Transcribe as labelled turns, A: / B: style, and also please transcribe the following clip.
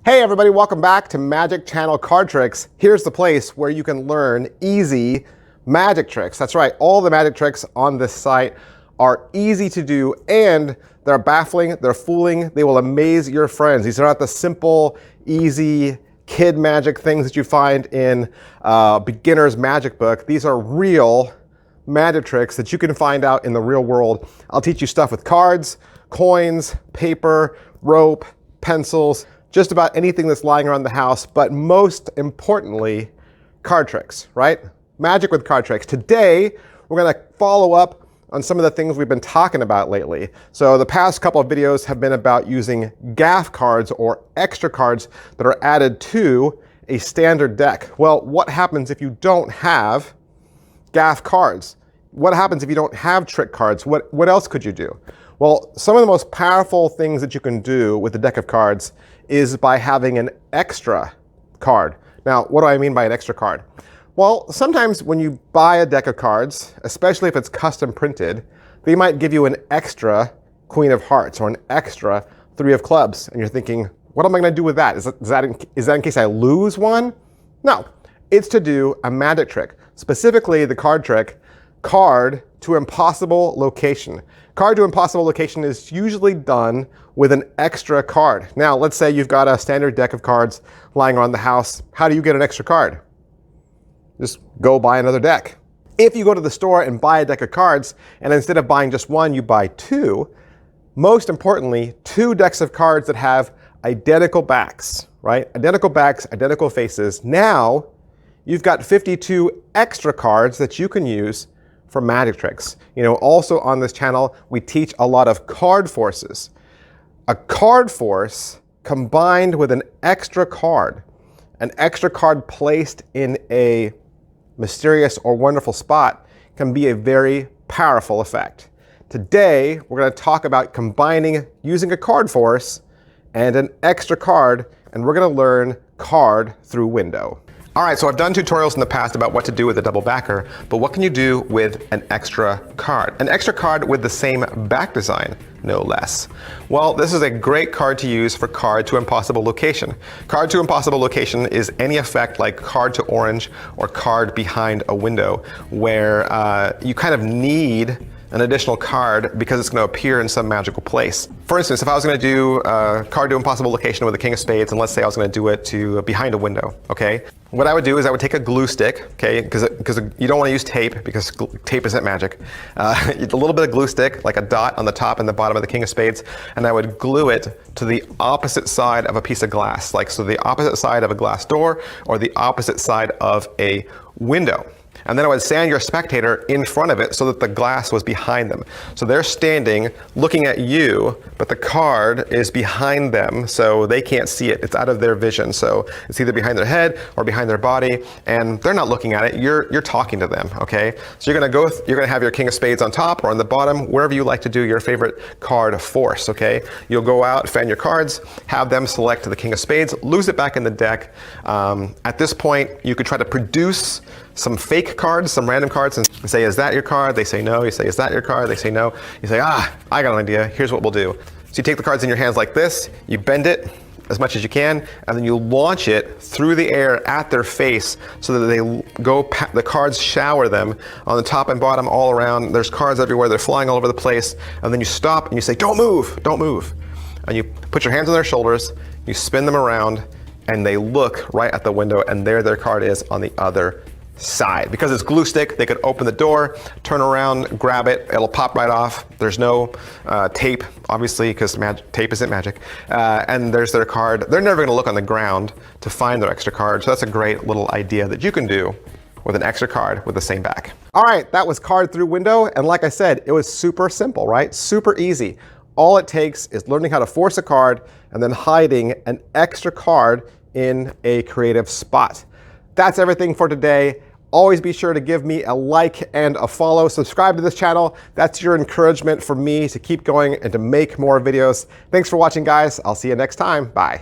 A: Hey everybody, welcome back to Magic Channel Card Tricks. Here's the place where you can learn easy magic tricks. That's right, all the magic tricks on this site are easy to do and they're baffling, they're fooling, they will amaze your friends. These are not the simple, easy kid magic things that you find in a beginner's magic book. These are real magic tricks that you can find out in the real world. I'll teach you stuff with cards, coins, paper, rope, pencils, just about anything that's lying around the house, but most importantly, card tricks, right? Magic with card tricks. Today, we're going to follow up on some of the things we've been talking about lately. So the past couple of videos have been about using gaff cards or extra cards that are added to a standard deck. Well, what happens if you don't have gaff cards? What happens if you don't have trick cards? What else could you do? Well, some of the most powerful things that you can do with a deck of cards is by having an extra card. Now, what do I mean by an extra card? Well, sometimes when you buy a deck of cards, especially if it's custom printed, they might give you an extra Queen of Hearts or an extra Three of Clubs. And you're thinking, what am I going to do with that? Is that in case I lose one? No, it's to do a magic trick. Specifically, the card trick, card to impossible location. Card to impossible location is usually done with an extra card. Now, let's say you've got a standard deck of cards lying around the house. How do you get an extra card? Just go buy another deck. If you go to the store and buy a deck of cards, and instead of buying just one, you buy two, most importantly, two decks of cards that have identical backs, right? Identical backs, identical faces. Now, you've got 52 extra cards that you can use for magic tricks. You know, also on this channel, we teach a lot of card forces. A card force combined with an extra card placed in a mysterious or wonderful spot can be a very powerful effect. Today, we're going to talk about combining using a card force and an extra card, and we're going to learn card through window. All right, so I've done tutorials in the past about what to do with a double backer, but what can you do with an extra card? An extra card with the same back design, no less. Well, this is a great card to use for card to impossible location. Card to impossible location is any effect like card to orange or card behind a window where you kind of need an additional card because it's going to appear in some magical place. For instance, if I was going to do a card to impossible location with a king of spades, and let's say I was going to do it to behind a window, okay? What I would do is I would take a glue stick, okay, because you don't want to use tape because tape isn't magic. A little bit of glue stick, like a dot on the top and the bottom of the king of spades, and I would glue it to the opposite side of a piece of glass, like so the opposite side of a glass door or the opposite side of a window. And then I would stand your spectator in front of it so that the glass was behind them. So they're standing looking at you, but the card is behind them so they can't see it. It's out of their vision. So it's either behind their head or behind their body, and they're not looking at it. You're talking to them, okay? So you're gonna have your king of spades on top or on the bottom, wherever you like to do your favorite card force, okay? You'll go out, fan your cards, have them select the king of spades, lose it back in the deck. At this point, you could try to produce some fake cards, some random cards, and say, is that your card? They say no. You say, is that your card? They say no. You say, I got an idea. Here's what we'll do. So you take the cards in your hands like this, you bend it as much as you can, and then you launch it through the air at their face so that the cards shower them on the top and bottom all around. There's cards everywhere. They're flying all over the place. And then you stop and you say, don't move, don't move. And you put your hands on their shoulders, you spin them around, and they look right at the window, and there their card is on the other side. Because it's glue stick, they could open the door, turn around, grab it, it'll pop right off. There's no tape, obviously, because tape isn't magic. And there's their card. They're never going to look on the ground to find their extra card. So that's a great little idea that you can do with an extra card with the same back. All right, that was card through window. And like I said, it was super simple, right? Super easy. All it takes is learning how to force a card and then hiding an extra card in a creative spot. That's everything for today. Always be sure to give me a like and a follow. Subscribe to this channel. That's your encouragement for me to keep going and to make more videos. Thanks for watching, guys. I'll see you next time. Bye.